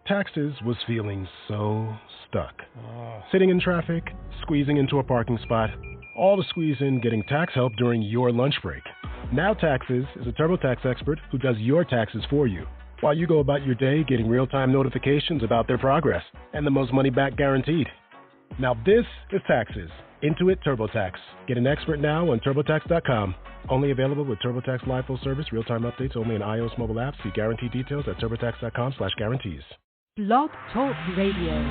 Taxes was feeling so stuck. Sitting in traffic, squeezing into a parking spot, all to squeeze in getting tax help during your lunch break. Now Taxes is a TurboTax expert who does your taxes for you, while you go about your day getting real-time notifications about their progress and the most money back guaranteed. Now this is Taxes. Intuit TurboTax. Get an expert now on TurboTax.com. Only available with TurboTax Live Full Service. Real-time updates only in iOS mobile apps. See guarantee details at TurboTax.com/guarantees. Blog Talk Radio.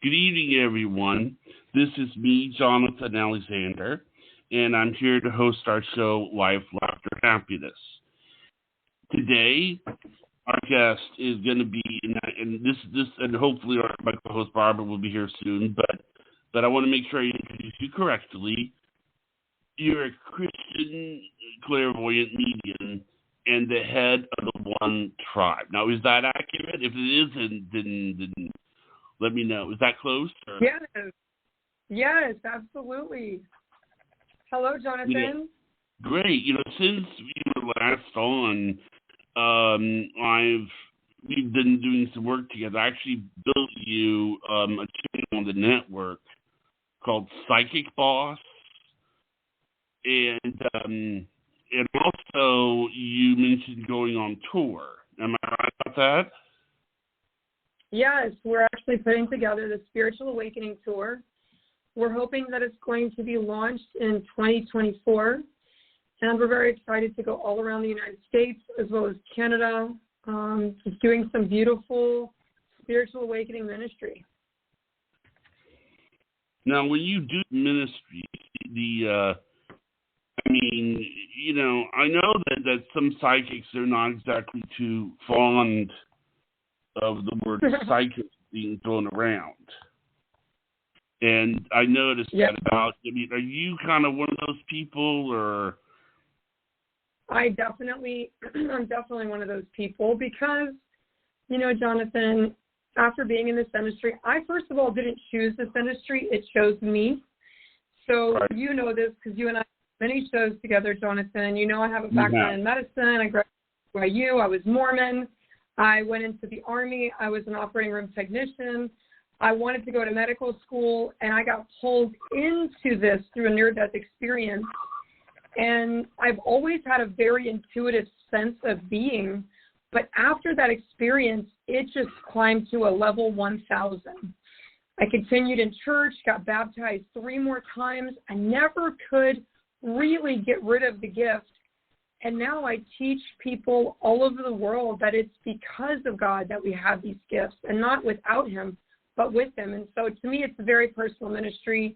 Good evening, everyone. This is me, Jonathan Alexander, and I'm here to host our show, Life, Laughter, Happiness. Today, our guest is going to be, and hopefully my co-host Barbara will be here soon, but I want to make sure I introduce you correctly. You're a Christian Clairvoyant medium and the head of the One Tribe. Now, is that accurate? If it isn't, then let me know. Is that close? Or? Yes, absolutely. Hello, Jonathan. Great. since we were last on, we've been doing some work together. I actually built you a channel on the network called Psychic Boss, and also you mentioned going on tour. Am I right about that? Yes, we're actually putting together the Spiritual Awakening Tour. We're hoping that it's going to be launched in 2024, and we're very excited to go all around the United States as well as Canada, just doing some beautiful spiritual awakening ministry. Now, when you do ministry, I know that some psychics are not exactly too fond of the word psychic being thrown around. And I noticed that about, are you kind of one of those people, or? I'm definitely one of those people because, Jonathan, after being in this industry, I first of all didn't choose this industry, it chose me. So right. You know this because you and I have many shows together, Jonathan. I have a background in medicine. I graduated from BYU. I was Mormon. I went into the Army. I was an operating room technician. I wanted to go to medical school, and I got pulled into this through a near-death experience. And I've always had a very intuitive sense of being, but after that experience, it just climbed to a level 1,000. I continued in church, got baptized 3 more times. I never could really get rid of the gift. And now I teach people all over the world that it's because of God that we have these gifts, and not without Him, but with Him. And so to me, it's a very personal ministry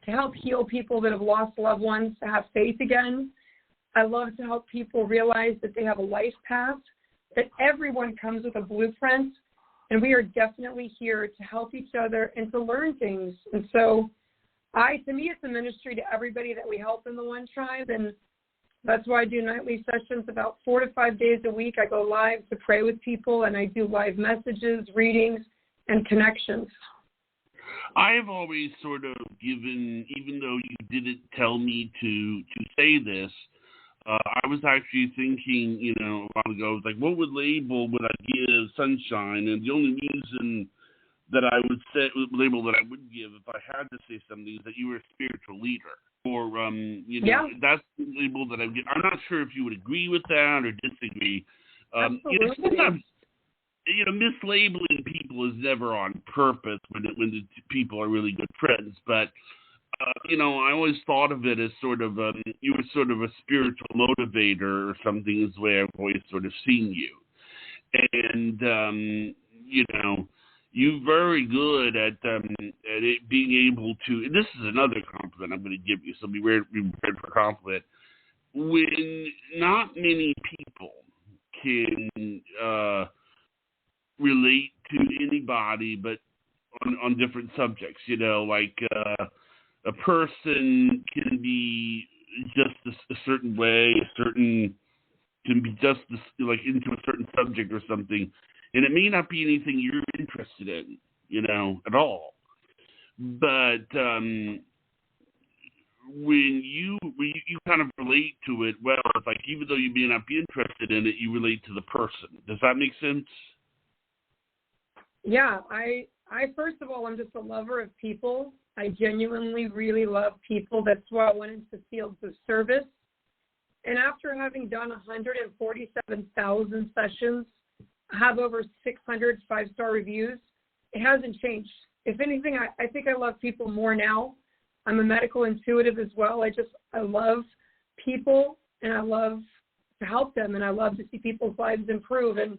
to help heal people that have lost loved ones, to have faith again. I love to help people realize that they have a life path, that everyone comes with a blueprint, and we are definitely here to help each other and to learn things. And so to me, it's a ministry to everybody that we help in the One Tribe, and that's why I do nightly sessions about 4 to 5 days a week. I go live to pray with people, and I do live messages, readings, and connections. I've always sort of given, even though you didn't tell me to say this, I was actually thinking, a while ago, I was like, what label would I give Sunshine? And the only reason that I would say label that I would give if I had to say something is that you were a spiritual leader. Or, that's the label that I would give. I'm not sure if you would agree with that or disagree. Sometimes, mislabeling people is never on purpose when the people are really good friends. But, I always thought of it as sort of, you were sort of a spiritual motivator or something is the way I've always sort of seen you. And, you're very good at it being able to, and this is another compliment I'm going to give you, so be prepared for compliment. When not many people can relate to anybody, but on different subjects, a person can be just a certain way, can be just into a certain subject or something. And it may not be anything you're interested in, at all. But when you kind of relate to it, well, it's like even though you may not be interested in it, you relate to the person. Does that make sense? Yeah, I first of all, I'm just a lover of people. I genuinely really love people. That's why I went into fields of service. And after having done 147,000 sessions, I have over 600 five-star reviews. It hasn't changed. If anything, I think I love people more now. I'm a medical intuitive as well. I love people, and I love to help them, and I love to see people's lives improve. And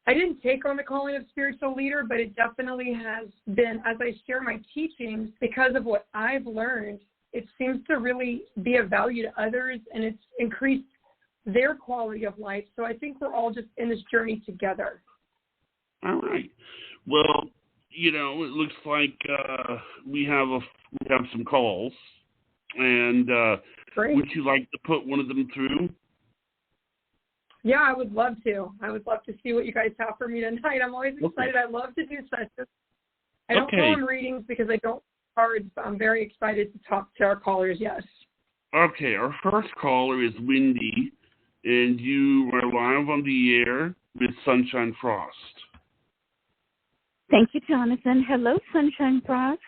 I didn't take on the calling of spiritual leader, but it definitely has been, as I share my teachings, because of what I've learned, it seems to really be of value to others, and it's increased their quality of life. So I think we're all just in this journey together. All right. Well, it looks like we have some calls, and Great. Would you like to put one of them through? Yeah, I would love to. I would love to see what you guys have for me tonight. I'm always excited. I love to do sessions. I don't call them readings because I don't cards, but I'm very excited to talk to our callers, yes. Okay, our first caller is Wendy, and you are live on the air with Sunshine Frost. Thank you, Jonathan. Hello, Sunshine Frost.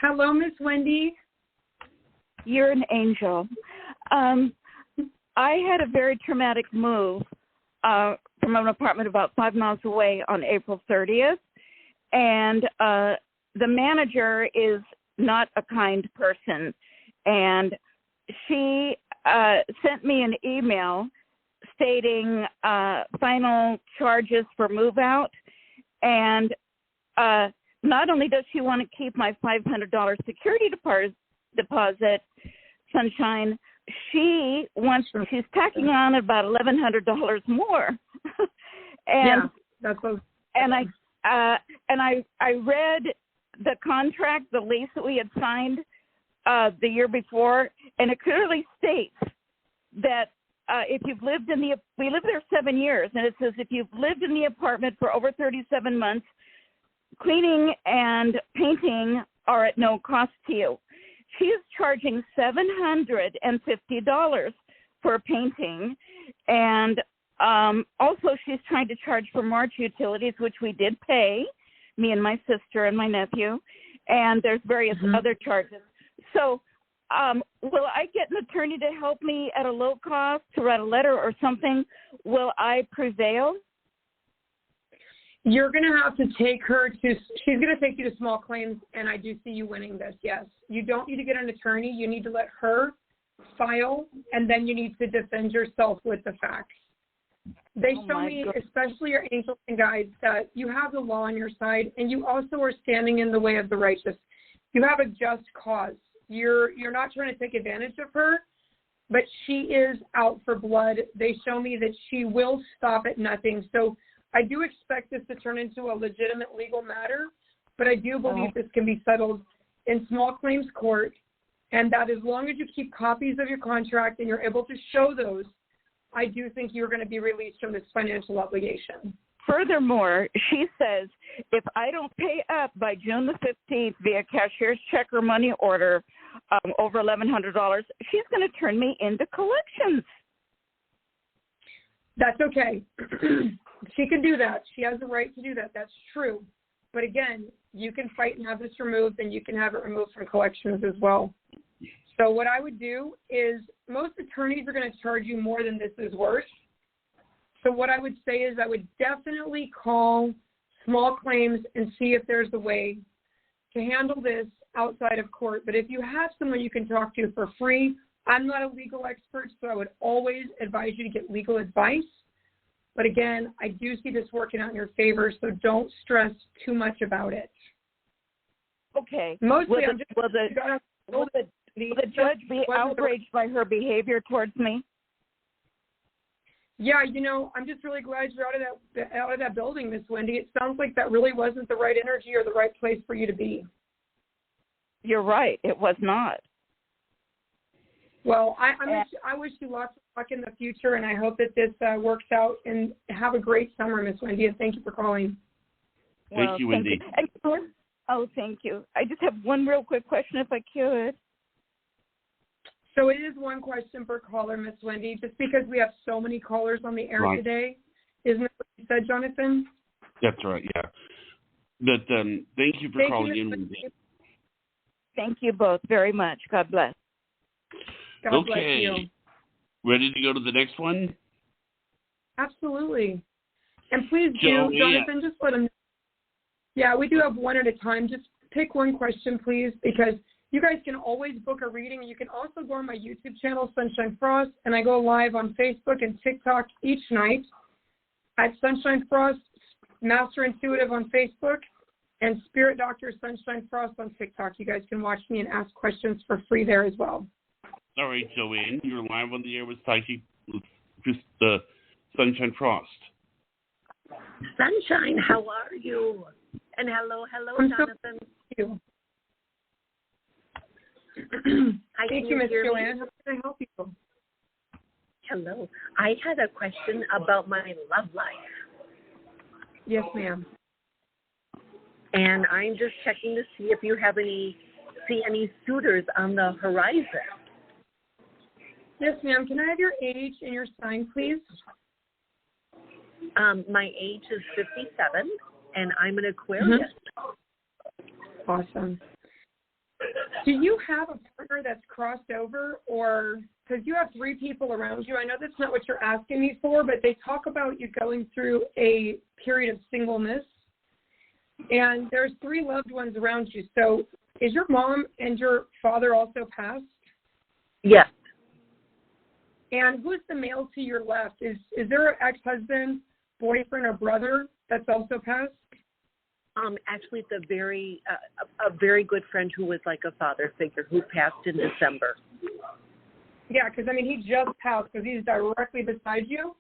Hello, Miss Wendy. You're an angel. I had a very traumatic move from an apartment about 5 miles away on April 30th, and the manager is not a kind person, and she sent me an email stating final charges for move out, and not only does she want to keep my $500 security deposit, Sunshine, she's tacking on about $1,100 more. And that's what. And I read the contract, the lease that we had signed the year before, and it clearly states that if you've lived we lived there 7 years, and it says if you've lived in the apartment for over 37 months, cleaning and painting are at no cost to you. She is charging $750 for painting, and also she's trying to charge for March utilities, which we did pay, me and my sister and my nephew, and there's various other charges. So will I get an attorney to help me at a low cost to write a letter or something? Will I prevail? You're going to have to take her to, she's going to take you to small claims, and I do see you winning this, yes. You don't need to get an attorney. You need to let her file, and then you need to defend yourself with the facts. They show me, especially your angels and guides, that you have the law on your side, and you also are standing in the way of the righteous. You have a just cause. You're not trying to take advantage of her, but she is out for blood. They show me that she will stop at nothing. So I do expect this to turn into a legitimate legal matter, but I do believe this can be settled in small claims court, and that as long as you keep copies of your contract and you're able to show those, I do think you're going to be released from this financial obligation. Furthermore, she says if I don't pay up by June the 15th via cashier's check or money order over $1,100, she's going to turn me into collections. That's okay. She can do that. She has the right to do that. That's true. But again, you can fight and have this removed, and you can have it removed from collections as well. So what I would do is most attorneys are going to charge you more than this is worth. So what I would say is I would definitely call small claims and see if there's a way to handle this outside of court. But if you have someone you can talk to for free, I'm not a legal expert, so I would always advise you to get legal advice. But again, I do see this working out in your favor, so don't stress too much about it. Okay. Mostly, will the judge be outraged by her behavior towards me? Yeah, I'm just really glad you're out of that building, Miss Wendy. It sounds like that really wasn't the right energy or the right place for you to be. You're right. It was not. Well, I wish you lots of luck in the future, and I hope that this works out. And have a great summer, Miss Wendy, and thank you for calling. Thank you, Wendy. Thank you. I just have one real quick question, if I could. So it is one question per caller, Miss Wendy, just because we have so many callers on the air today. Isn't that what you said, Jonathan? That's right, yeah. But thank you for calling in. Wendy. Thank you both very much. God bless. God bless you. Ready to go to the next one? Absolutely. And please do, Jonathan, just let them know. Yeah, we do have one at a time. Just pick one question, please, because you guys can always book a reading. You can also go on my YouTube channel, Sunshine Frost, and I go live on Facebook and TikTok each night at Sunshine Frost, Master Intuitive on Facebook, and Spirit Doctor Sunshine Frost on TikTok. You guys can watch me and ask questions for free there as well. All right, Joanne, you're live on the air with Psychic, just Sunshine Frost. Sunshine, how are you? And hello, Jonathan. Thank you. Thank you, Ms. Joanne. How can I help you? Hello. I had a question about my love life. Yes, ma'am. And I'm just checking to see if you have any suitors on the horizon. Yes, ma'am. Can I have your age and your sign, please? My age is 57, and I'm an Aquarius. Mm-hmm. Awesome. Do you have a partner that's crossed over, or because you have 3 people around you? I know that's not what you're asking me for, but they talk about you going through a period of singleness, and there's 3 loved ones around you. So is your mom and your father also passed? Yes. And who's the male to your left? Is there an ex-husband, boyfriend, or brother that's also passed? Actually, it's a very good friend who was like a father figure who passed in December. Yeah, because, I mean, he just passed because he's directly beside you.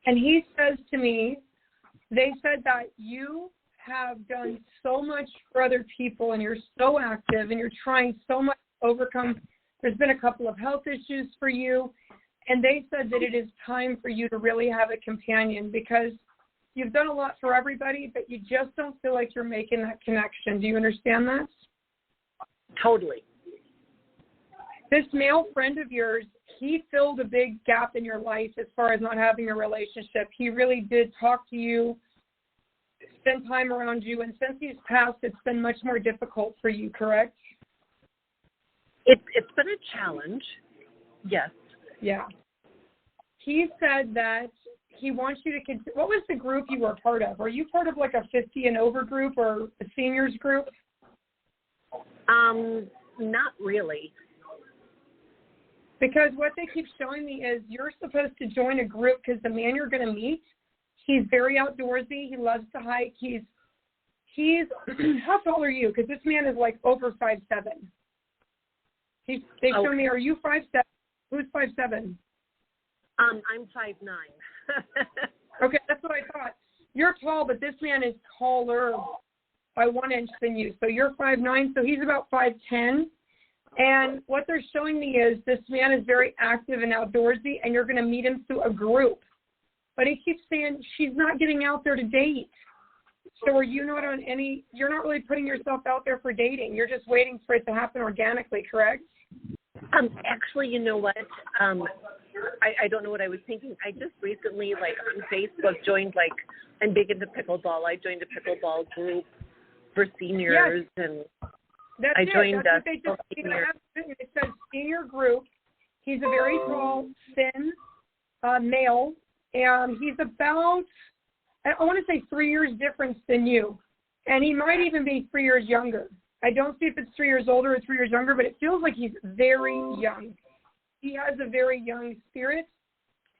And he says to me, they said that you have done so much for other people and you're so active and you're trying so much to overcome. There's been a couple of health issues for you. And they said that it is time for you to really have a companion because you've done a lot for everybody, but you just don't feel like you're making that connection. Do you understand that? Totally. This male friend of yours, he filled a big gap in your life as far as not having a relationship. He really did talk to you, spend time around you, and since he's passed, it's been much more difficult for you, correct? It's been a challenge, yes. Yeah. He said that he wants you to continue. What was the group you were part of? Are you part of like a 50 and over group or a seniors group? Not really. Because what they keep showing me is you're supposed to join a group because the man you're going to meet, he's very outdoorsy. He loves to hike. He's how tall are you? Because this man is like over 5'7". They show me, are you 5'7"? Who's 5'7"? I'm 5'9". Okay, that's what I thought. You're tall, but this man is taller by 1 inch than you. So you're 5'9", so he's about 5'10". And what they're showing me is this man is very active and outdoorsy, and you're going to meet him through a group. But he keeps saying she's not getting out there to date. So are you not on any, you're not really putting yourself out there for dating. You're just waiting for it to happen organically, correct? Actually, you know what? I don't know what I was thinking. I just recently, like, on Facebook, joined, like, I'm big into pickleball. I joined a pickleball group for seniors, yes. And that's I joined That's what they just, it says senior group. He's a very tall, thin male, and he's about, I want to say 3 years difference than you. And he might even be 3 years younger. I don't see if it's 3 years older or 3 years younger, but it feels like he's very young. He has a very young spirit.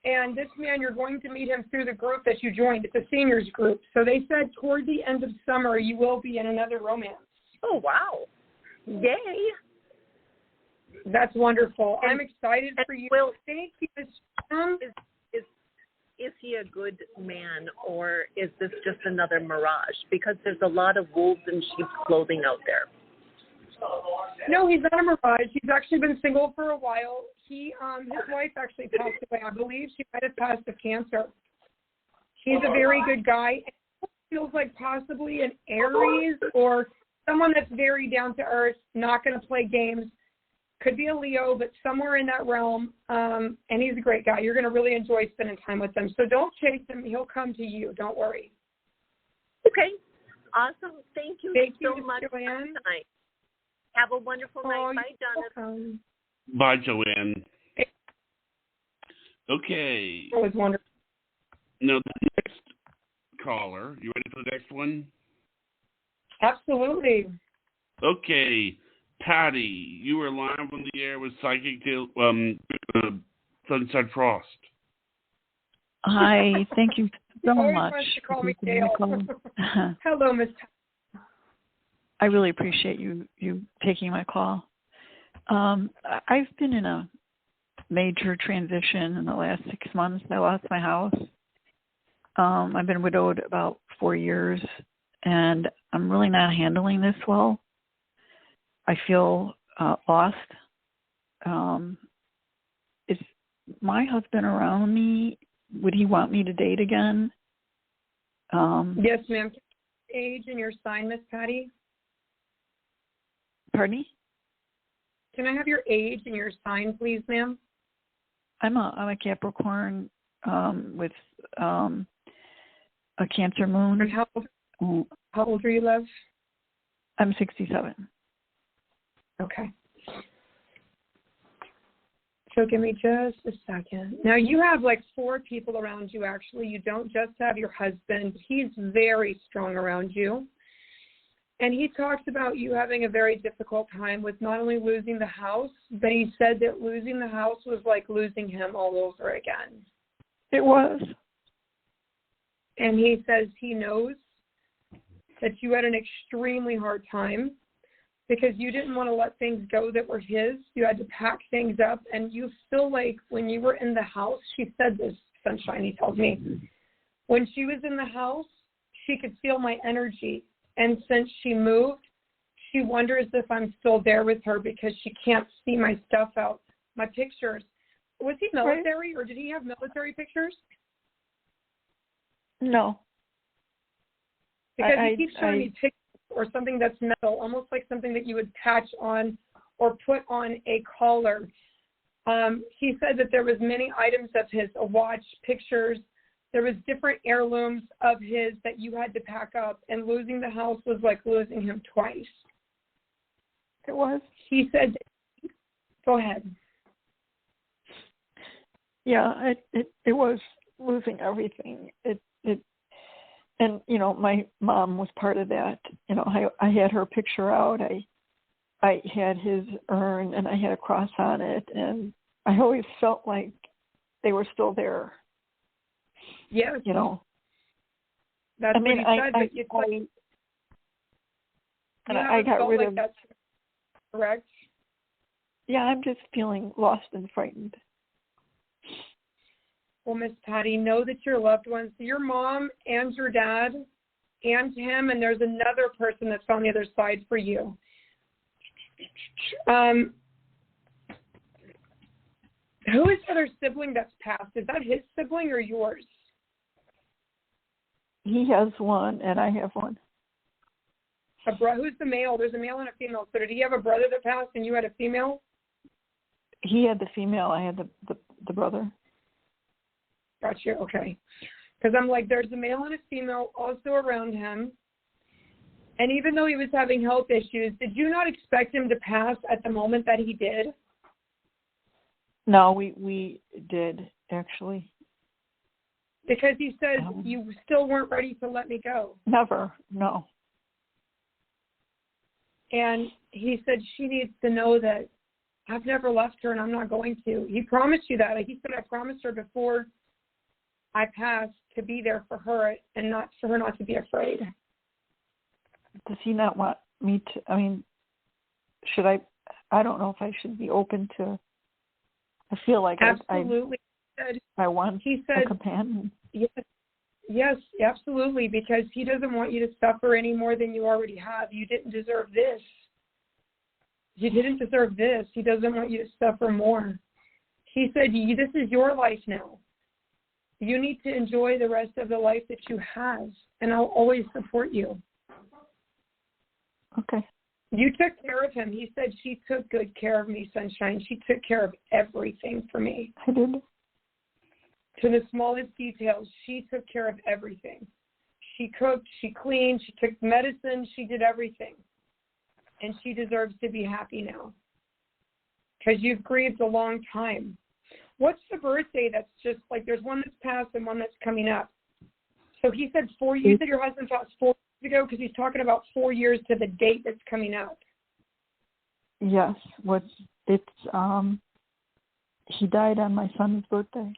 And this man, you're going to meet him through the group that you joined. It's a seniors group. So they said toward the end of summer, you will be in another romance. Oh, wow. Yay. That's wonderful. I'm excited for you. Well, thank you. Is he a good man, or is this just another mirage? Because there's a lot of wolves in sheep's clothing out there. No, he's not a mirage. He's actually been single for a while. His wife actually passed away. I believe she might have passed of cancer. He's a very good guy. It feels like possibly an Aries or someone that's very down to earth, not going to play games. Could be a Leo, but somewhere in that realm. And he's a great guy. You're going to really enjoy spending time with him. So don't chase him. He'll come to you. Don't worry. Okay. Awesome. Thank you so much Joanne. for tonight. Have a wonderful night. Bye, Jonathan. Bye, Joanne. Okay. That was wonderful. Now, the next caller, you ready for the next one? Absolutely. Okay. Patty, you were live on the air with Psychic Sunset Frost. Hi, thank you so much. To call me Dale. Hello, Miss. I really appreciate you taking my call. I've been in a major transition in the last 6 months. I lost my house. I've been widowed about 4 years, and I'm really not handling this well. I feel lost. Is my husband around me? Would he want me to date again? Yes, ma'am. Age and your sign, Miss Patty? Pardon me? Can I have your age and your sign, please, ma'am? I'm a Capricorn with a Cancer moon. And how old are you, love? I'm 67. Okay. So give me just a second. Now, you have like 4 people around you, actually. You don't just have your husband. He's very strong around you. And he talks about you having a very difficult time with not only losing the house, but he said that losing the house was like losing him all over again. It was. And he says he knows that you had an extremely hard time because you didn't want to let things go that were his. You had to pack things up, and you feel like when you were in the house, she said this, Sunshine, he tells me, when she was in the house, she could feel my energy. And since she moved, she wonders if I'm still there with her because she can't see my stuff out, my pictures. Was he military, or did he have military pictures? No. Because he keeps showing me pictures or something that's metal, almost like something that you would patch on or put on a collar. He said that there was many items of his, a watch, pictures. There was different heirlooms of his that you had to pack up, and losing the house was like losing him twice. It was. He said, go ahead. Yeah, it was losing everything. And you know, my mom was part of that. You know, I had her picture out. I had his urn, and I had a cross on it, and I always felt like they were still there. Yes. You know. That's what he said, but it's like, and I got rid of. That's correct. Yeah, I'm just feeling lost and frightened. Well, Miss Patty, know that your loved ones, your mom and your dad and him, and there's another person that's on the other side for you. Who is the other sibling that's passed? Is that his sibling or yours? He has one, and I have one. Who's the male? There's a male and a female. So did he have a brother that passed and you had a female? He had the female. I had the brother. Gotcha. Okay. Because I'm like, there's a male and a female also around him. And even though he was having health issues, did you not expect him to pass at the moment that he did? No, we did, actually. Because he says you still weren't ready to let me go. Never, no. And he said she needs to know that I've never left her and I'm not going to. He promised you that. He said, I promised her before I passed to be there for her and not for her not to be afraid. Does he not want me to, I mean, should I don't know if I should be open to, I feel like absolutely. I want he said, a companion. Yes, absolutely, because he doesn't want you to suffer any more than you already have. You didn't deserve this. You didn't deserve this. He doesn't want you to suffer more. He said, this is your life now. You need to enjoy the rest of the life that you have, and I'll always support you. Okay. You took care of him. He said she took good care of me, Sunshine. She took care of everything for me. I did. To the smallest details, she took care of everything. She cooked, she cleaned, she took medicine, she did everything. And she deserves to be happy now. Because you've grieved a long time. What's the birthday that's just like, there's one that's passed and one that's coming up. So he said 4 years, you said your husband passed 4 years ago because he's talking about 4 years to the date that's coming up. Yes. He died on my son's birthday.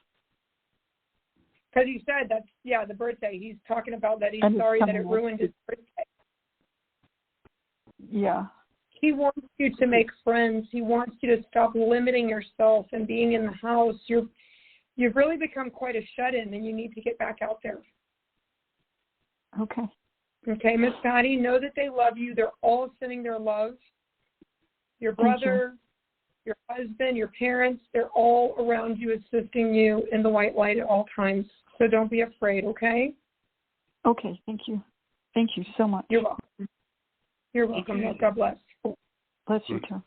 Because he said that's, the birthday. He's talking about that he's And sorry that it ruined his birthday. Yeah. He wants you to make friends. He wants you to stop limiting yourself and being in the house. You've really become quite a shut-in, and you need to get back out there. Okay. Okay, Miss Patty, know that they love you. They're all sending their love. Your brother, your husband, your parents, they're all around you assisting you in the white light at all times. So don't be afraid, okay? Okay, thank you. Thank you so much. You're welcome. You're welcome. Okay. God bless. Bless you too.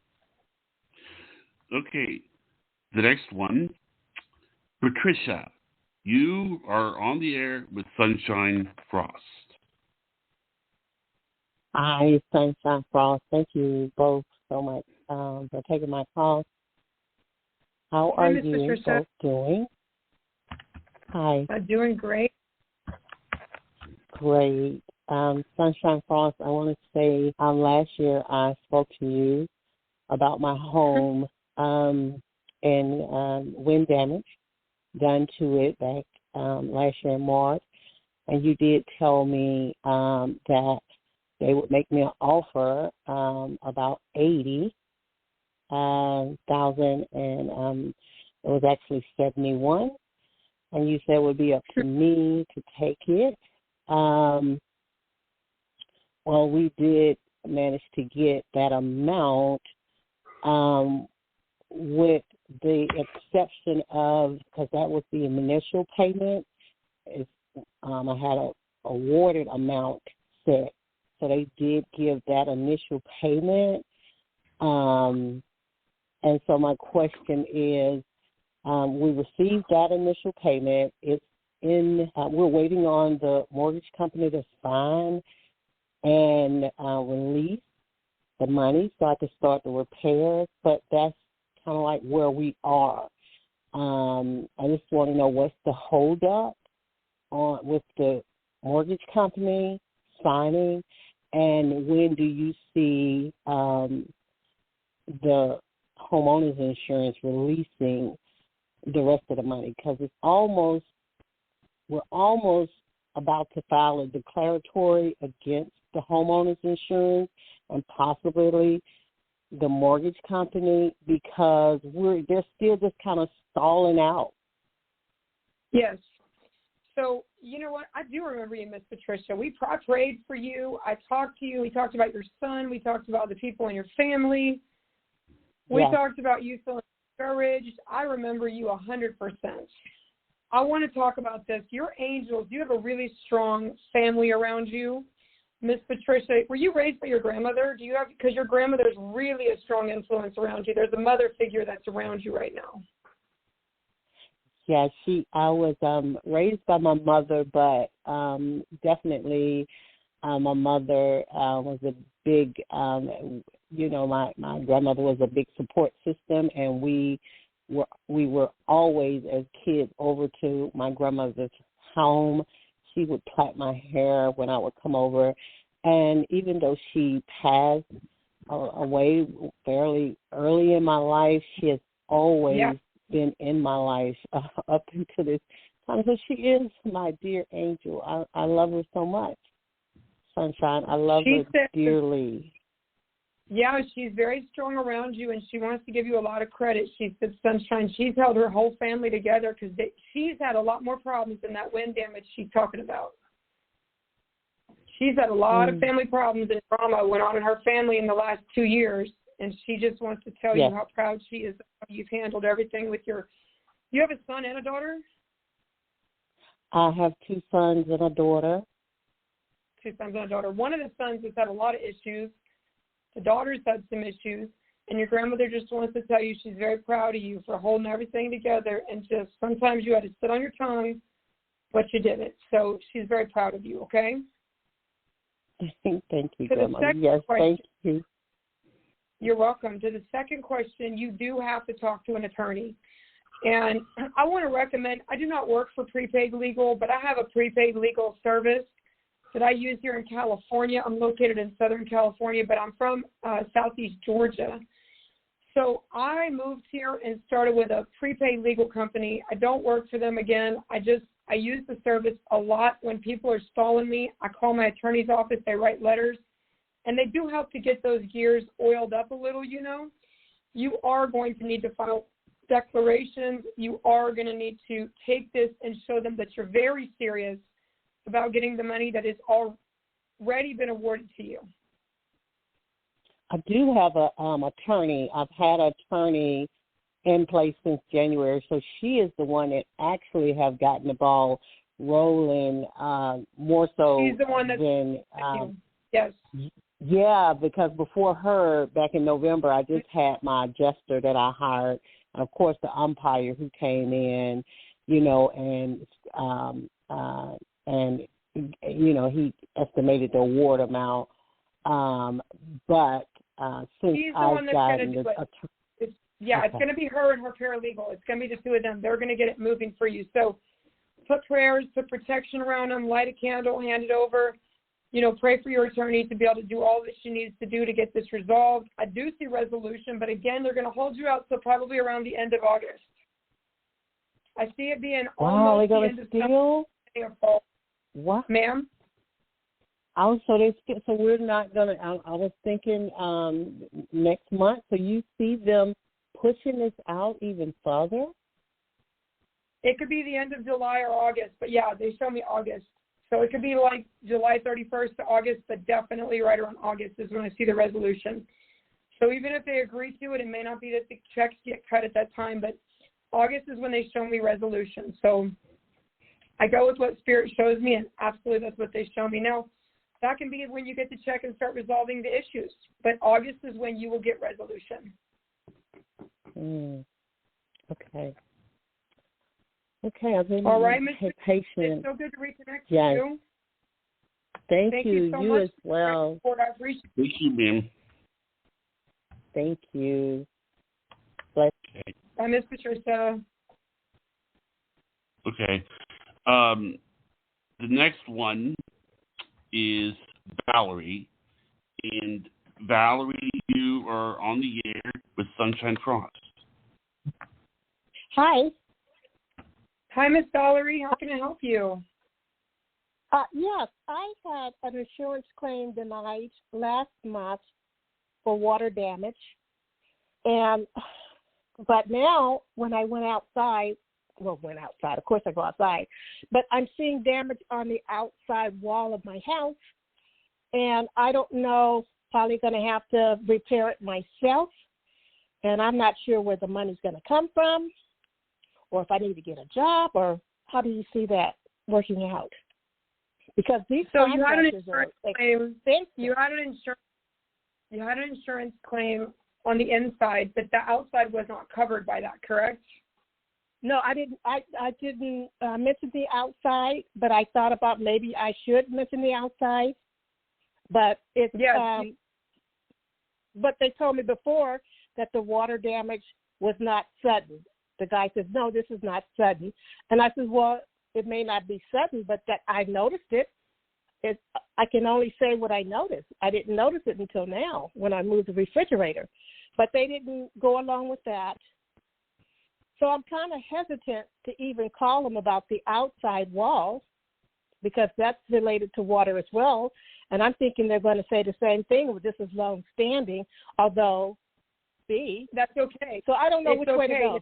Okay. The next one, Patricia, you are on the air with Sunshine Frost. Hi, Sunshine Frost. Thank you both so much for taking my call. How are Miss you Patricia. both doing? Hi. Doing great. Great. Sunshine Frost, I want to say last year I spoke to you about my home and wind damage done to it back last year in March. And you did tell me that they would make me an offer about $80,000, and it was actually 71. And you said it would be up to me to take it. Well, we did manage to get that amount, with the exception of, because that was the initial payment, I had a awarded amount set. So they did give that initial payment. And so my question is, we received that initial payment. It's we're waiting on the mortgage company to sign and release the money so I can start the repairs. But that's kind of like where we are. I just want to know what's the holdup with the mortgage company signing, and when do you see the homeowners insurance releasing the rest of the money? Because we're almost about to file a declaratory against the homeowners insurance and possibly the mortgage company, because they're still just kind of stalling out. Yes. So, you know what? I do remember you, Miss Patricia. I prayed for you. I talked to you. We talked about your son. We talked about the people in your family. We talked about you feeling discouraged. I remember you 100%. I want to talk about this. Your angels, you have a really strong family around you. Miss Patricia, were you raised by your grandmother? Because your grandmother's really a strong influence around you. There's a mother figure that's around you right now. Yeah, I was raised by my mother, but definitely my mother was a big, my grandmother was a big support system, and we were always, as kids, over to my grandmother's home. She would plait my hair when I would come over, and even though she passed away fairly early in my life, she has always been in my life up until this time. So she is my dear angel. I love her so much. Sunshine, I love her dearly. Yeah, she's very strong around you, and she wants to give you a lot of credit. She said, Sunshine, she's held her whole family together because she's had a lot more problems than that wind damage she's talking about. She's had a lot of family problems and trauma went on in her family in the last 2 years, and she just wants to tell you how proud she is of how you've handled everything with you have a son and a daughter? I have 2 sons and a daughter. 2 sons and a daughter. One of the sons has had a lot of issues. The daughter's had some issues, and your grandmother just wants to tell you she's very proud of you for holding everything together, and just sometimes you had to sit on your tongue, but you did it. So she's very proud of you, okay? Thank you, To Grandma. the second Yes, question, thank you. You're welcome. To the second question, you do have to talk to an attorney. And I want to recommend, I do not work for prepaid legal, but I have a prepaid legal service that I use here in California. I'm located in Southern California, but I'm from Southeast Georgia. So I moved here and started with a prepaid legal company. I don't work for them again. I use the service a lot when people are stalling me. I call my attorney's office. They write letters. And they do help to get those gears oiled up a little, you know. You are going to need to file declarations. You are going to need to take this and show them that you're very serious about getting the money that is already been awarded to you. I do have a attorney. I've had an attorney in place since January, so she is the one that actually have gotten the ball rolling more so. She's the one that's yes. Yeah, because before her, back in November, I just had my adjuster that I hired, and of course the umpire who came in, you know, and you know, he estimated the award amount. But since she's the I've one that's gotten going to do it. It's going to be her and her paralegal. It's going to be the two of them. They're going to get it moving for you. So put prayers, put protection around them, light a candle, hand it over. You know, pray for your attorney to be able to do all that she needs to do to get this resolved. I do see resolution, but again, they're going to hold you out till probably around the end of August. I see it being almost the end of summer. What? Ma'am? So we're not going to, I was thinking next month, so you see them pushing this out even further? It could be the end of July or August, but yeah, they show me August. So it could be like July 31st to August, but definitely right around August is when I see the resolution. So even if they agree to it, it may not be that the checks get cut at that time, but August is when they show me resolution. So I go with what Spirit shows me, and absolutely that's what they show me. Now, that can be when you get the check and start resolving the issues, but August is when you will get resolution. Okay. Okay, I've been all right, patient. It's so good to reconnect with you. Thank you. So you much as well. I appreciate it. Thank you, ma'am. Thank you. Bless. Okay. Bye, Miss Patricia. Okay. The next one is Valerie. And Valerie, you are on the air with Sunshine Cross. Hi. Hi, Miss Valerie. How can I help you? Yes, I had an insurance claim denied last month for water damage, but now when I went outside, of course I go outside, but I'm seeing damage on the outside wall of my house, and I don't know, probably going to have to repair it myself, and I'm not sure where the money's going to come from, or if I need to get a job, or how do you see that working out? Because these contractors are expensive. You had an insurance claim on the inside, but the outside was not covered by that, correct? No, I didn't. I didn't mention the outside, but I thought about maybe I should mention the outside. But it's but they told me before that the water damage was not sudden. The guy says, no, this is not sudden. And I said, well, it may not be sudden, but that I noticed it. I can only say what I noticed. I didn't notice it until now when I moved the refrigerator. But they didn't go along with that. So I'm kind of hesitant to even call them about the outside wall because that's related to water as well. And I'm thinking they're going to say the same thing, well, this is long-standing, although, that's okay. So I don't know which way to go.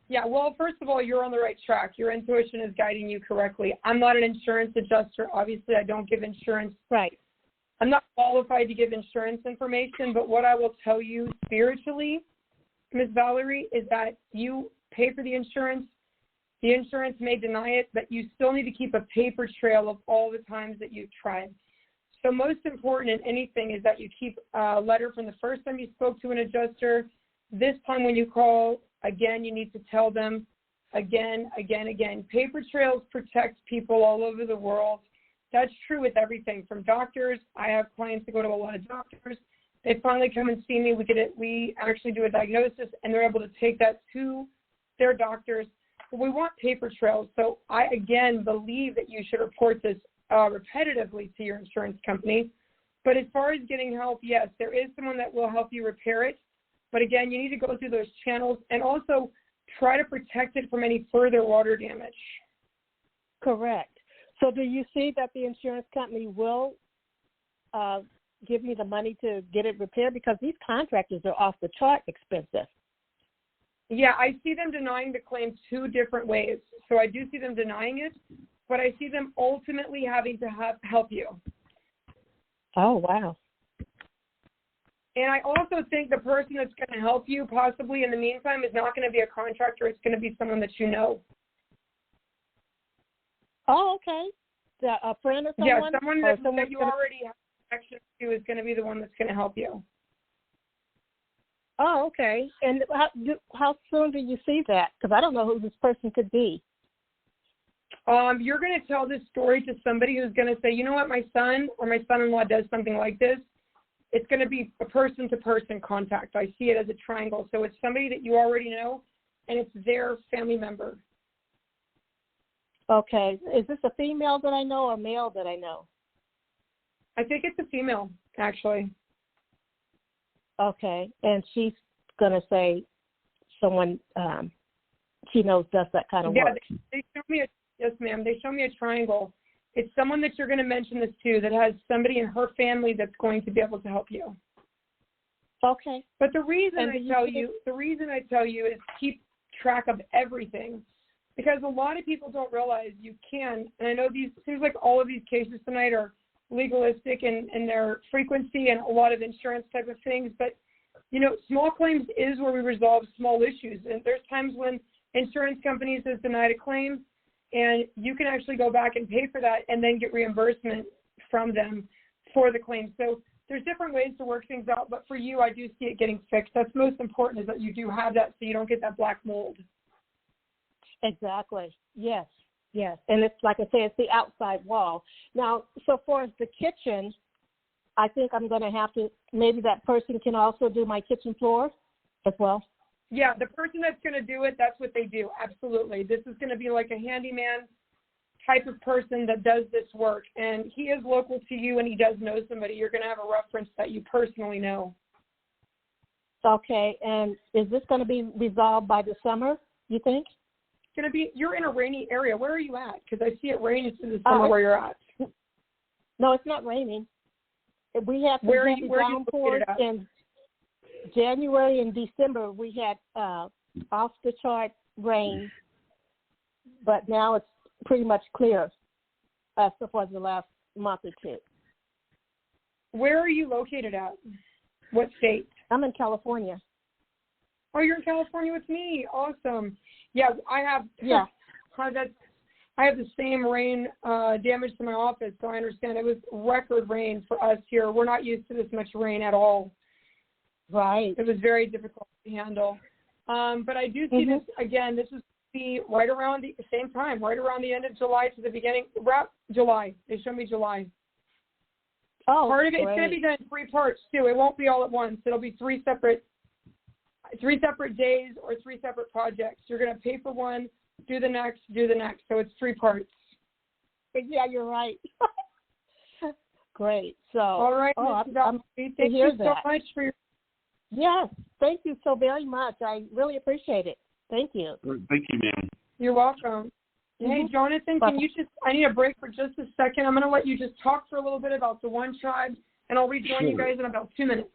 Yeah, well, first of all, you're on the right track. Your intuition is guiding you correctly. I'm not an insurance adjuster. Obviously, I don't give insurance. Right. I'm not qualified to give insurance information, but what I will tell you spiritually, Ms. Valerie, is that you pay for the insurance. The insurance may deny it, but you still need to keep a paper trail of all the times that you've tried. So most important in anything is that you keep a letter from the first time you spoke to an adjuster. This time when you call, again, you need to tell them again. Paper trails protect people all over the world. That's true with everything from doctors. I have clients that go to a lot of doctors. They finally come and see me. We actually do a diagnosis, and they're able to take that to their doctors. But we want paper trails. So I, again, believe that you should report this repetitively to your insurance company. But as far as getting help, yes, there is someone that will help you repair it. But again, you need to go through those channels and also try to protect it from any further water damage. Correct. So do you see that the insurance company will give me the money to get it repaired? Because these contractors are off the chart expensive. Yeah, I see them denying the claim two different ways. So I do see them denying it, but I see them ultimately having to help you. Oh, wow. And I also think the person that's going to help you possibly in the meantime is not going to be a contractor. It's going to be someone that you know. Oh, okay. A friend or someone? Yeah, someone that you already have connection to is going to be the one that's going to help you. Oh, okay. And how soon do you see that? Because I don't know who this person could be. You're going to tell this story to somebody who's going to say, you know what, my son or my son-in-law does something like this. It's going to be a person-to-person contact. I see it as a triangle. So it's somebody that you already know, and it's their family member. Okay. Is this a female that I know or male that I know? I think it's a female, actually. Okay. And she's going to say someone she knows does that kind of work. Yeah, they show me yes, ma'am. They show me a triangle. It's someone that you're going to mention this to that has somebody in her family that's going to be able to help you. Okay. But the reason I tell you is keep track of everything. Because a lot of people don't realize you can, and I know it seems like all of these cases tonight are legalistic in their frequency and a lot of insurance type of things, but, you know, small claims is where we resolve small issues. And there's times when insurance companies have denied a claim, and you can actually go back and pay for that and then get reimbursement from them for the claim. So there's different ways to work things out, but for you, I do see it getting fixed. That's most important, is that you do have that so you don't get that black mold. Exactly. Yes. And it's like I say, it's the outside wall. Now, so far as the kitchen, I think I'm going to have to, maybe that person can also do my kitchen floor as well. Yeah, the person that's going to do it, that's what they do. Absolutely. This is going to be like a handyman type of person that does this work. And he is local to you and he does know somebody. You're going to have a reference that you personally know. Okay. And is this going to be resolved by the summer, you think? Going to be, you're in a rainy area. Where are you at? Because I see it raining through the summer where you're at. No, it's not raining. We have downpours in January and December. We had off the chart rain, but now it's pretty much clear so far as the last month or two. Where are you located at? What state? I'm in California. Oh, you're in California with me. Awesome. Yeah, I have. Yeah. I have the same rain damage to my office, so I understand. It was record rain for us here. We're not used to this much rain at all. Right. It was very difficult to handle. But I do see this, again, this is right around the same time, right around the end of July to the beginning, around July. They show me July. Oh, part of it, great. It's going to be done in 3 parts, too. It won't be all at once. It'll be 3 separate days or 3 separate projects. You're going to pay for one, do the next. So it's 3 parts. Yeah, you're right. Great. So, all right, thank you so much for your. Yes, thank you so very much. I really appreciate it. Thank you. Thank you, ma'am. You're welcome. Hey, Jonathan, I need a break for just a second. I'm going to let you just talk for a little bit about the One Tribe, and I'll rejoin you guys in about 2 minutes.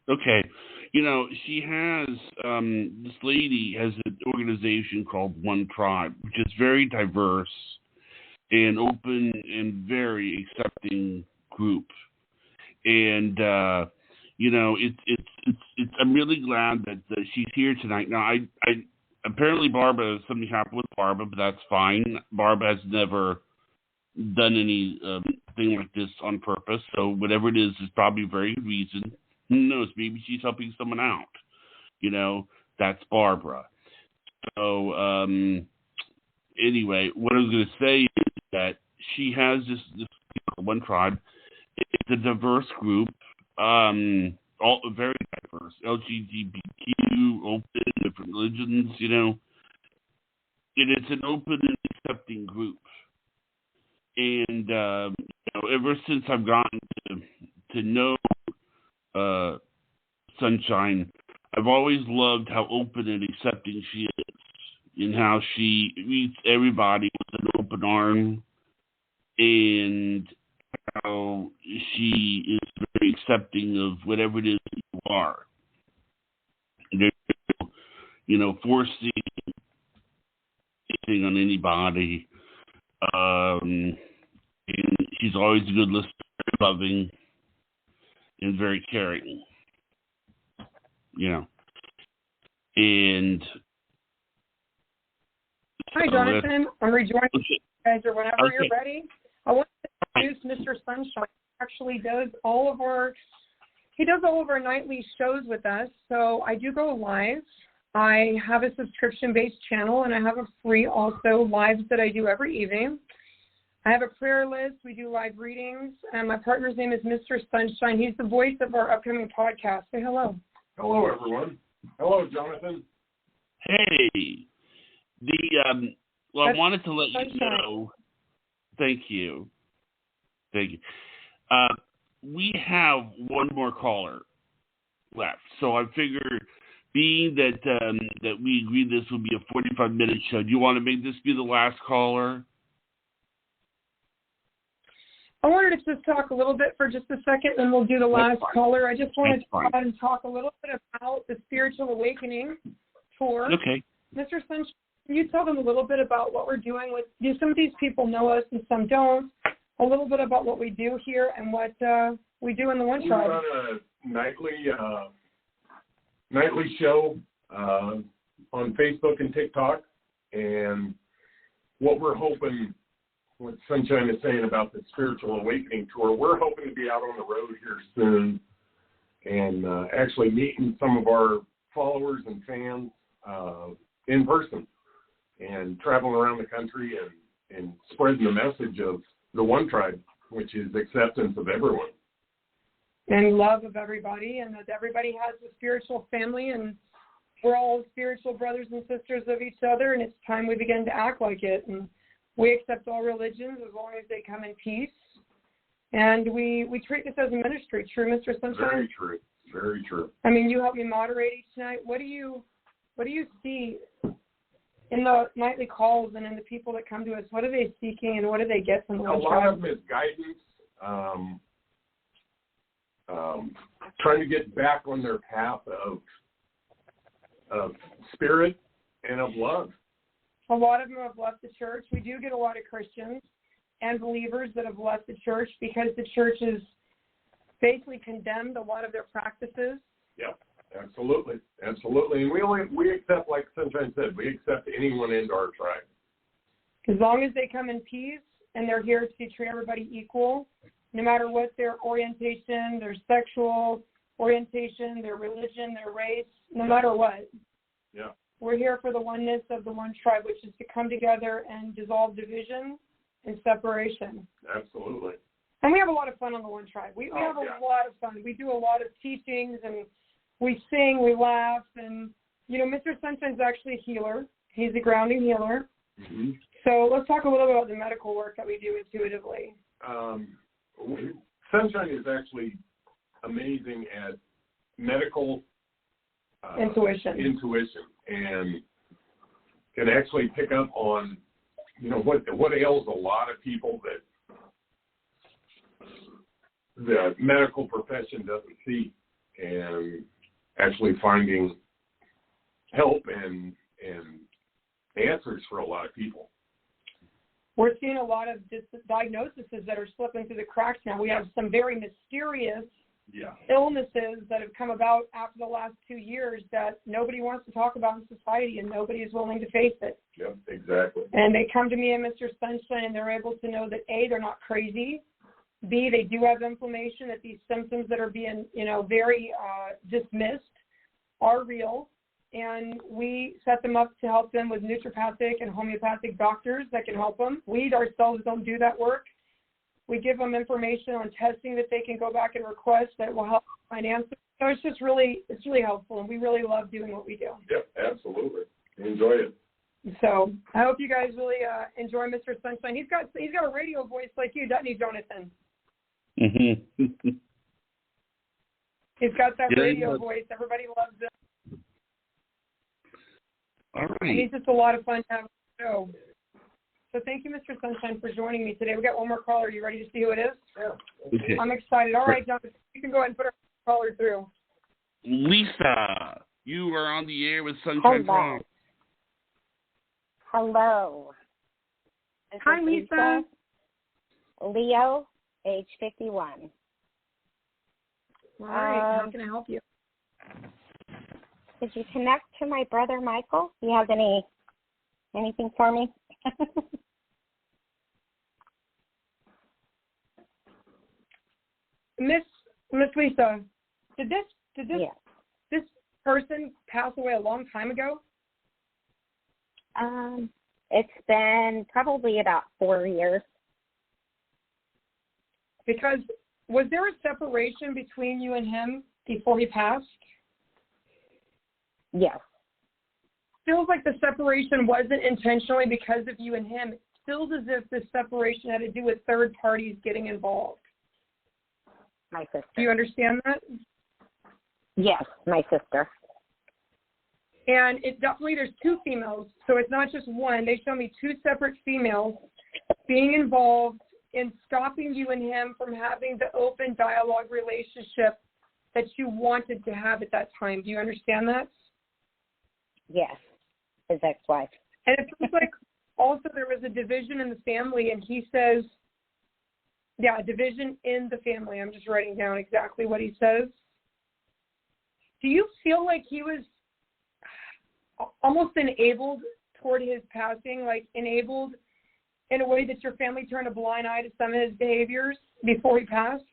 Okay. You know, she has, this lady has an organization called One Tribe, which is very diverse and open and very accepting group. And, you know, it's I'm really glad that she's here tonight. Now, I apparently something happened with Barbara, but that's fine. Barbara has never done any thing like this on purpose. So whatever it is probably a very good reason. Who knows? Maybe she's helping someone out. That's Barbara. So anyway, what I was going to say is that she has this one tribe. It's a diverse group, all very diverse, LGBTQ, open, different religions, and it's an open and accepting group. And ever since I've gotten to know Sunshine, I've always loved how open and accepting she is, and how she meets everybody with an open arm, and how she is very accepting of whatever it is that you are. There's forcing anything on anybody. And she's always a good listener, very loving, and very caring. And hi, Jonathan. I'm rejoining you guys, or whenever you're ready. I want to introduce Mr. Sunshine. He actually does all of our nightly shows with us. So I do go live. I have a subscription-based channel, and I have a free also lives that I do every evening. I have a prayer list. We do live readings, and my partner's name is Mr. Sunshine. He's the voice of our upcoming podcast. Say hello. Hello, everyone. Hello, Jonathan. Hey. I wanted to let you know. Thank you. We have one more caller left, so I figure, being that we agreed this would be a 45-minute show, do you want to make this be the last caller? I wanted to just talk a little bit for just a second, and we'll do the last caller. I just wanted to go ahead and talk a little bit about the Spiritual Awakening tour. Okay. Mr. Sunshine, can you tell them a little bit about what we're doing with? Some of these people know us and some don't. A little bit about what we do here and what we do in the One Tribe. We run a nightly show on Facebook and TikTok, and what we're hoping, what Sunshine is saying about the Spiritual Awakening tour, we're hoping to be out on the road here soon and actually meeting some of our followers and fans in person and traveling around the country and spreading the message of the One Tribe, which is acceptance of everyone. And love of everybody, and that everybody has a spiritual family, and we're all spiritual brothers and sisters of each other, and it's time we begin to act like it. And we accept all religions as long as they come in peace. And we treat this as a ministry. True, Mr. Sunshine? Very true. Very true. I mean, you help me moderate each night. What do you see in the nightly calls and in the people that come to us? What are they seeking, and what do they get from the One Tribe? A lot of them is guidance, trying to get back on their path of spirit and of love. A lot of them have left the church. We do get a lot of Christians and believers that have left the church because the church has basically condemned a lot of their practices. Yeah, absolutely. Absolutely. And we accept, like Sunshine said, we accept anyone into our tribe. As long as they come in peace and they're here to treat everybody equal, no matter what their orientation, their sexual orientation, their religion, their race, no matter what. Yeah. We're here for the oneness of the One Tribe, which is to come together and dissolve division and separation. Absolutely. And we have a lot of fun on the One Tribe. We have a lot of fun. We do a lot of teachings, and we sing, we laugh, and, Mr. Sunshine's actually a healer. He's a grounding healer. Mm-hmm. So let's talk a little bit about the medical work that we do intuitively. Sunshine is actually amazing at medical intuition, and can actually pick up on, what ails a lot of people that the medical profession doesn't see, and actually finding help and answers for a lot of people. We're seeing a lot of diagnoses that are slipping through the cracks now. We have some very mysterious illnesses that have come about after the last 2 years that nobody wants to talk about in society, and nobody is willing to face it. Yep, exactly. And they come to me and Mr. Sunshine, and they're able to know that, A, they're not crazy, B, they do have inflammation, that these symptoms that are being, very dismissed are real. And we set them up to help them with naturopathic and homeopathic doctors that can help them. We ourselves don't do that work. We give them information on testing that they can go back and request that will help finance it. So it's really helpful, and we really love doing what we do. Yep, absolutely. Enjoy it. So I hope you guys really enjoy Mr. Sunshine. He's got a radio voice like you, doesn't he, Jonathan? Mm-hmm. He's got that radio voice. Everybody loves him. All right. And he's just a lot of fun to have on the show. So thank you, Mr. Sunshine, for joining me today. We got one more caller. Are you ready to see who it is? Yeah. Okay. I'm excited. All right, Jonathan, you can go ahead and put our caller through. Lisa, you are on the air with Sunshine Song. Hello. Hi, Lisa. Leo, age 51. All right. How can I help you? Could you connect to my brother Michael? Do you have anything for me? Miss Lisa, did this person pass away a long time ago? It's been probably about 4 years. Because was there a separation between you and him before he passed? Yes. Feels like the separation wasn't intentionally because of you and him. It feels as if the separation had to do with third parties getting involved. My sister. Do you understand that? Yes, my sister. And it definitely, there's two females, so it's not just one. They show me two separate females being involved in stopping you and him from having the open dialogue relationship that you wanted to have at that time. Do you understand that? Yes, his ex-wife. And it feels like also there was a division in the family, and he says, yeah, division in the family. I'm just writing down exactly what he says. Do you feel like he was almost enabled toward his passing, like enabled in a way that your family turned a blind eye to some of his behaviors before he passed?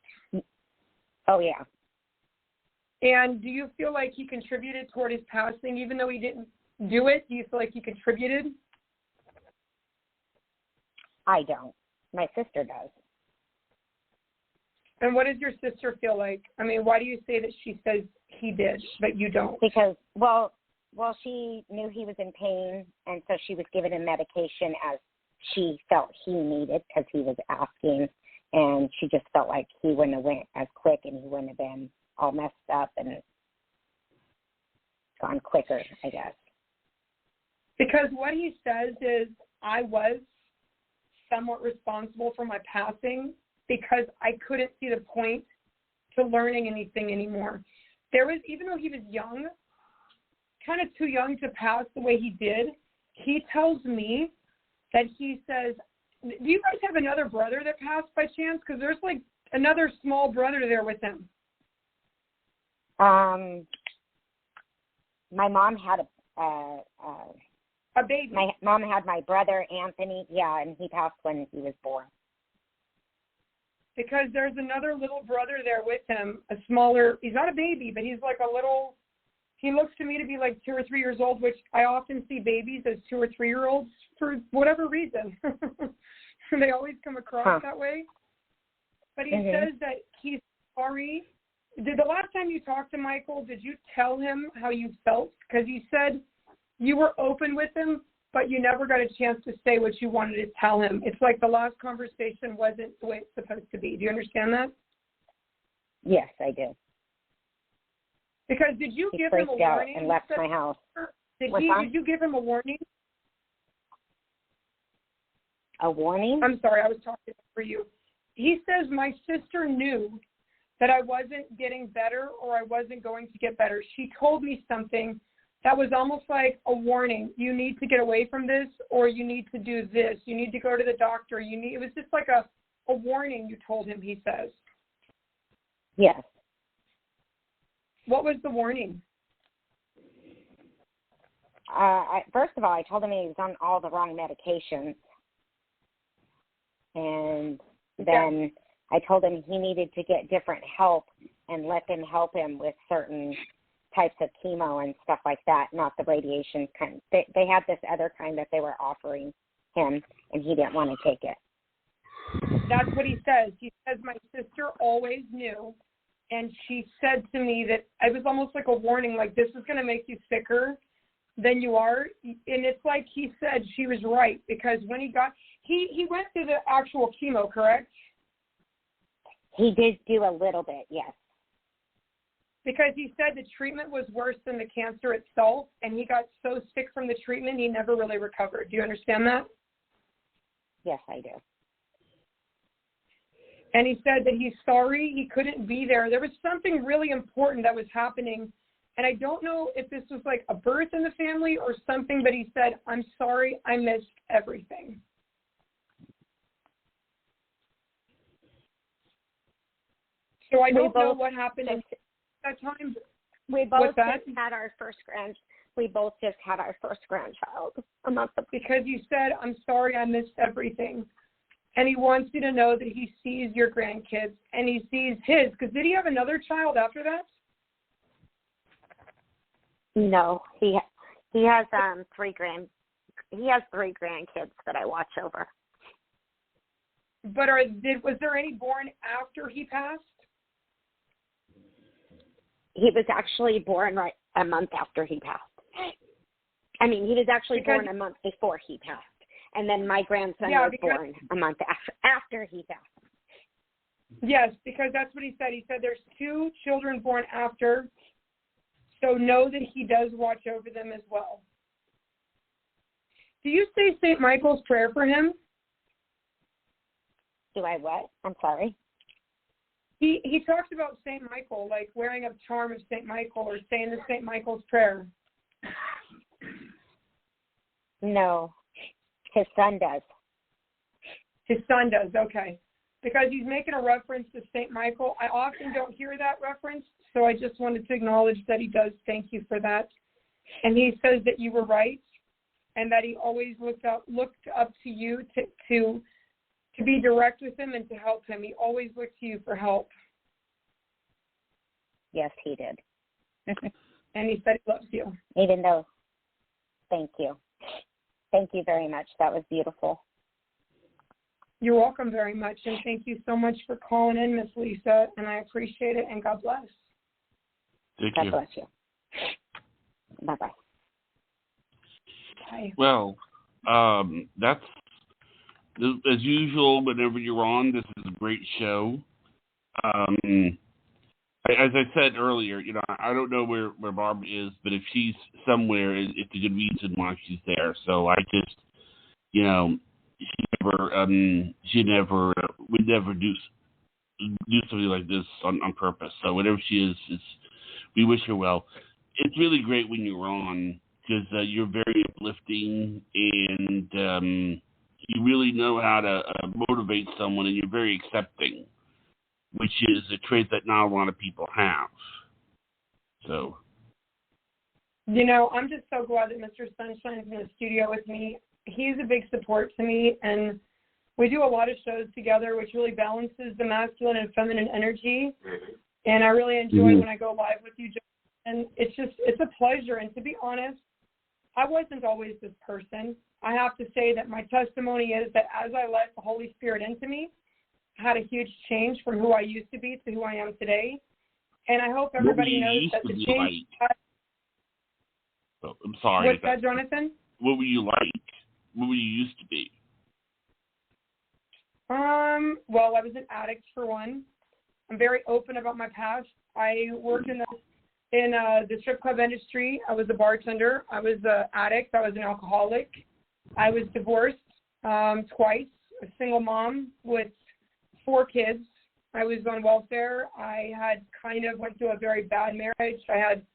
Oh, yeah. And do you feel like he contributed toward his passing, even though he didn't do it? Do you feel like he contributed? I don't. My sister does. And what does your sister feel like? I mean, why do you say that she says he did, but you don't? Because, well, she knew he was in pain, and so she was giving him medication as she felt he needed because he was asking, and she just felt like he wouldn't have went as quick and he wouldn't have been all messed up and gone quicker, I guess. Because what he says is, I was somewhat responsible for my passing because I couldn't see the point to learning anything anymore. There was, even though he was young, kind of too young to pass the way he did, he tells me that he says, do you guys have another brother that passed by chance? Because there's like another small brother there with him. My mom had a baby. My mom had my brother Anthony, yeah, and he passed when he was born. Because there's another little brother there with him, a smaller, he's not a baby, but he's like a little, he looks to me to be like 2 or 3 years old, which I often see babies as 2 or 3 year olds for whatever reason. They always come across that way. But he says that he's sorry. The last time you talked to Michael, did you tell him how you felt? Because you said you were open with him, but you never got a chance to say what you wanted to tell him. It's like the last conversation wasn't the way it's supposed to be. Do you understand that? Yes, I do. Because did you give him a warning? And left my house. Did you give him a warning? A warning? I'm sorry, I was talking for you. He says, my sister knew that I wasn't getting better or I wasn't going to get better. She told me something that was almost like a warning. You need to get away from this, or you need to do this. You need to go to the doctor. It was just like a warning you told him, he says. Yes. What was the warning? First of all, I told him he was on all the wrong medications. And then I told him he needed to get different help and let them help him with certain types of chemo and stuff like that, not the radiation kind. They had this other kind that they were offering him, and he didn't want to take it. That's what he says. He says, my sister always knew, and she said to me that it was almost like a warning, like, this is going to make you sicker than you are. And it's like he said she was right, because when he went through the actual chemo, correct? He did do a little bit, yes. Because he said the treatment was worse than the cancer itself, and he got so sick from the treatment he never really recovered. Do you understand that? Yes, I do. And he said that he's sorry he couldn't be there. There was something really important that was happening, and I don't know if this was like a birth in the family or something, but he said, I'm sorry, I missed everything. So I don't know what happened at that time. We both just had our first grandchild a month ago. Because you said, I'm sorry, I missed everything. And he wants you to know that he sees your grandkids and he sees his. Because did he have another child after that? No, he has three grandkids that I watch over. But was there any born after he passed? He was actually born right a month after he passed. I mean, he was actually born a month before he passed. And then my grandson was born a month after he passed. Yes, because that's what he said. He said there's 2 children born after, so know that he does watch over them as well. Do you say St. Michael's prayer for him? Do I what? I'm sorry. He talks about St. Michael, like wearing a charm of St. Michael or saying the St. Michael's prayer. No. His son does. His son does, okay. Because he's making a reference to St. Michael. I often don't hear that reference, so I just wanted to acknowledge that he does. Thank you for that. And he says that you were right and that he always looked up to you to be direct with him and to help him. He always looked to you for help. Yes, he did. And he said he loves you. Even though, thank you. Thank you very much. That was beautiful. You're welcome very much, and thank you so much for calling in, Miss Lisa, and I appreciate it, and God bless. God bless you. Bye-bye. Bye. Well, that's, as usual, whenever you're on, this is a great show. As I said earlier, I don't know where Barbara is, but if she's somewhere, it's a good reason why she's there. So I just, she would never do something like this on purpose. So whatever she is, we wish her well. It's really great when you're on because you're very uplifting and you really know how to motivate someone, and you're very accepting, which is a trait that not a lot of people have. So. I'm just so glad that Mr. Sunshine's in the studio with me. He's a big support to me, and we do a lot of shows together, which really balances the masculine and feminine energy. And I really enjoy when I go live with you, and it's a pleasure. And to be honest, I wasn't always this person. I have to say that my testimony is that as I let the Holy Spirit into me, I had a huge change from who I used to be to who I am today. And I hope everybody knows that the change... I'm sorry. What's that, Jonathan? What were you like? What were you used to be? Well, I was an addict for one. I'm very open about my past. I worked in the strip club industry. I was a bartender. I was an addict. I was an alcoholic. I was divorced twice, a single mom with 4 kids. I was on welfare. I had went through a very bad marriage. I had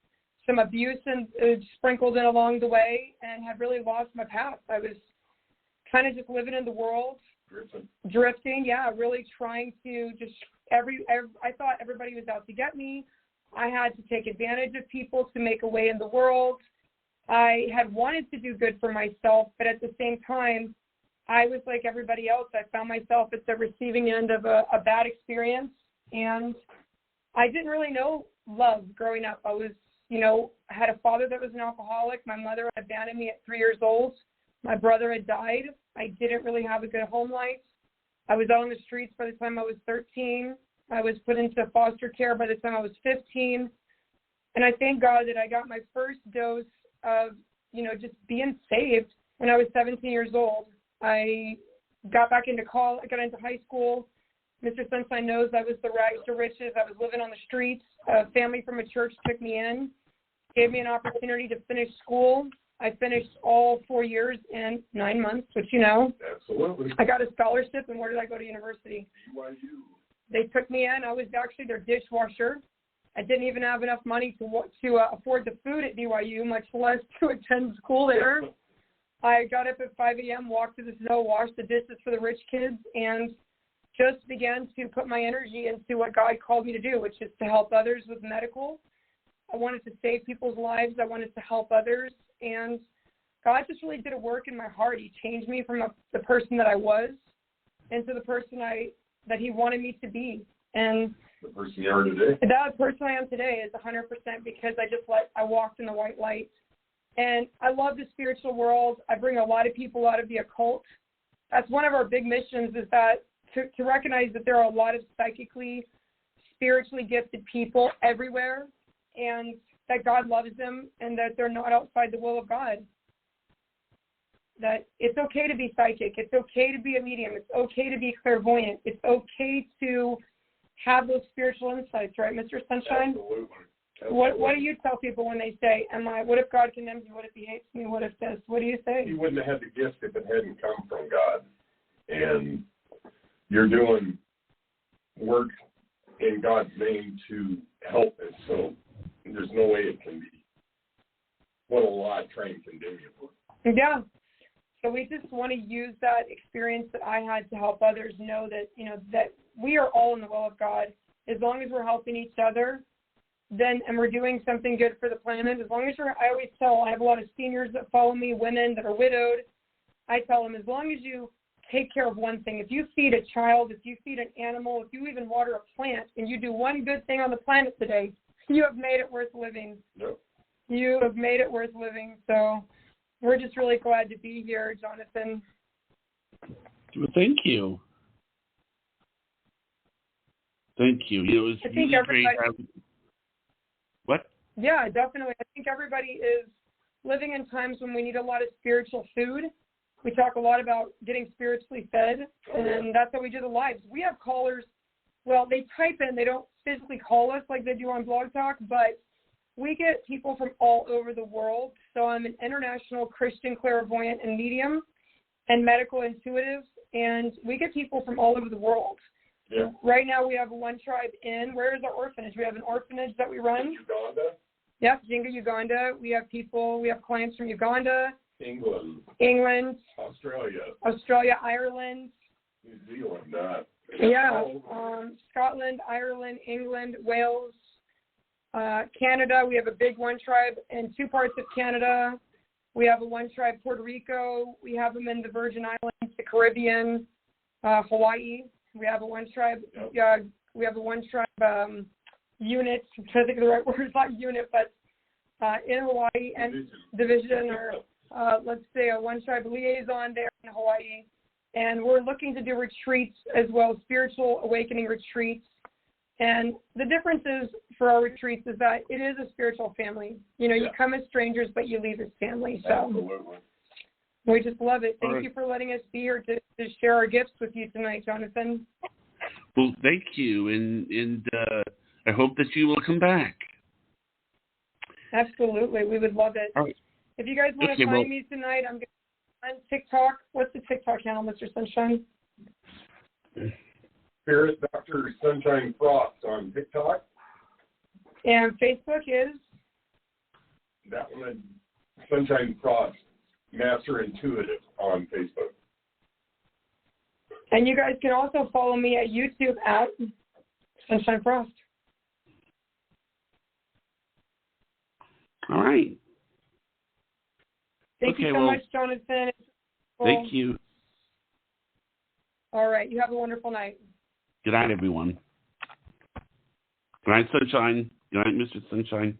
some abuse and sprinkled in along the way, and had really lost my path. I was kind of just living in the world, drifting. Yeah, really trying to just I thought everybody was out to get me. I had to take advantage of people to make a way in the world. I had wanted to do good for myself, but at the same time, I was like everybody else. I found myself at the receiving end of a bad experience, and I didn't really know love growing up. I was, had a father that was an alcoholic. My mother abandoned me at 3 years old. My brother had died. I didn't really have a good home life. I was out on the streets by the time I was 13. I was put into foster care by the time I was 15. And I thank God that I got my first dose of, just being saved when I was 17 years old. I got back into college. I got into high school. Mr. Sunshine knows I was the rags to riches. I was living on the streets. A family from a church took me in, gave me an opportunity to finish school. I finished all 4 years in 9 months, which Absolutely. I got a scholarship, and where did I go to university? BYU. They took me in. I was actually their dishwasher. I didn't even have enough money to afford the food at BYU, much less to attend school there. I got up at 5 a.m., walked to the snow, washed the dishes for the rich kids, and just began to put my energy into what God called me to do, which is to help others with medical. I wanted to save people's lives. I wanted to help others. And God just really did a work in my heart. He changed me from the person that I was into the person that He wanted me to be. And the person you are today? That person I am today is 100% because I walked in the white light. And I love the spiritual world. I bring a lot of people out of the occult. That's one of our big missions, is that to recognize that there are a lot of psychically, spiritually gifted people everywhere, and that God loves them, and that they're not outside the will of God. That it's okay to be psychic. It's okay to be a medium. It's okay to be clairvoyant. It's okay to have those spiritual insights, right, Mr. Sunshine? Absolutely. What do you tell people when they say, what if God condemns you? What if He hates me? What if this? What do you say? You wouldn't have had the gift if it hadn't come from God. And you're doing work in God's name to help us. So there's no way it can be what a lot try and condemn you for. Yeah. So we just want to use that experience that I had to help others know that, that we are all in the will of God. As long as we're helping each other, and we're doing something good for the planet, as long as I always tell, I have a lot of seniors that follow me, women that are widowed. I tell them, as long as you take care of one thing, if you feed a child, if you feed an animal, if you even water a plant, and you do one good thing on the planet today, you have made it worth living. Yep. You have made it worth living. So we're just really glad to be here, Jonathan. Well, thank you. Thank you. It was really great having... What? Yeah, definitely. I think everybody is living in times when we need a lot of spiritual food. We talk a lot about getting spiritually fed, and that's how we do the lives. We have callers. Well, they type in. They don't physically call us like they do on Blog Talk, but we get people from all over the world. So I'm an international Christian clairvoyant and medium and medical intuitive, and we get people from all over the world. Yeah. Right now we have one tribe where is our orphanage? We have an orphanage that we run. Uganda? Yep, Jinga, Uganda. We have clients from Uganda. England. Australia, Ireland. New Zealand, Yeah, Scotland, Ireland, England, Wales, Canada. We have a big one tribe in 2 parts of Canada. We have a one tribe Puerto Rico. We have them in the Virgin Islands, the Caribbean, Hawaii. We have a one tribe. We have a one tribe unit. I'm trying to think of the right word. It's not unit, but in Hawaii and division, or let's say a one tribe liaison there in Hawaii. And we're looking to do retreats as well, spiritual awakening retreats. And the difference is for our retreats is that it is a spiritual family. You come as strangers, but you leave as family. So absolutely. We just love it. Thank you for letting us be here to share our gifts with you tonight, Jonathan. Well, thank you, and I hope that you will come back. Absolutely. We would love it. Right. If you guys want to find me tonight, I'm going to be on TikTok. What's the TikTok channel, Mr. Sunshine? Spirit Dr. Sunshine Frost on TikTok. And Facebook is? That one, Sunshine Frost, Master Intuitive on Facebook. And you guys can also follow me at YouTube at Sunshine Frost. All right. Thank you so much, Jonathan. Thank you. All right. You have a wonderful night. Good night, everyone. Good night, Sunshine. Good night, Mr. Sunshine.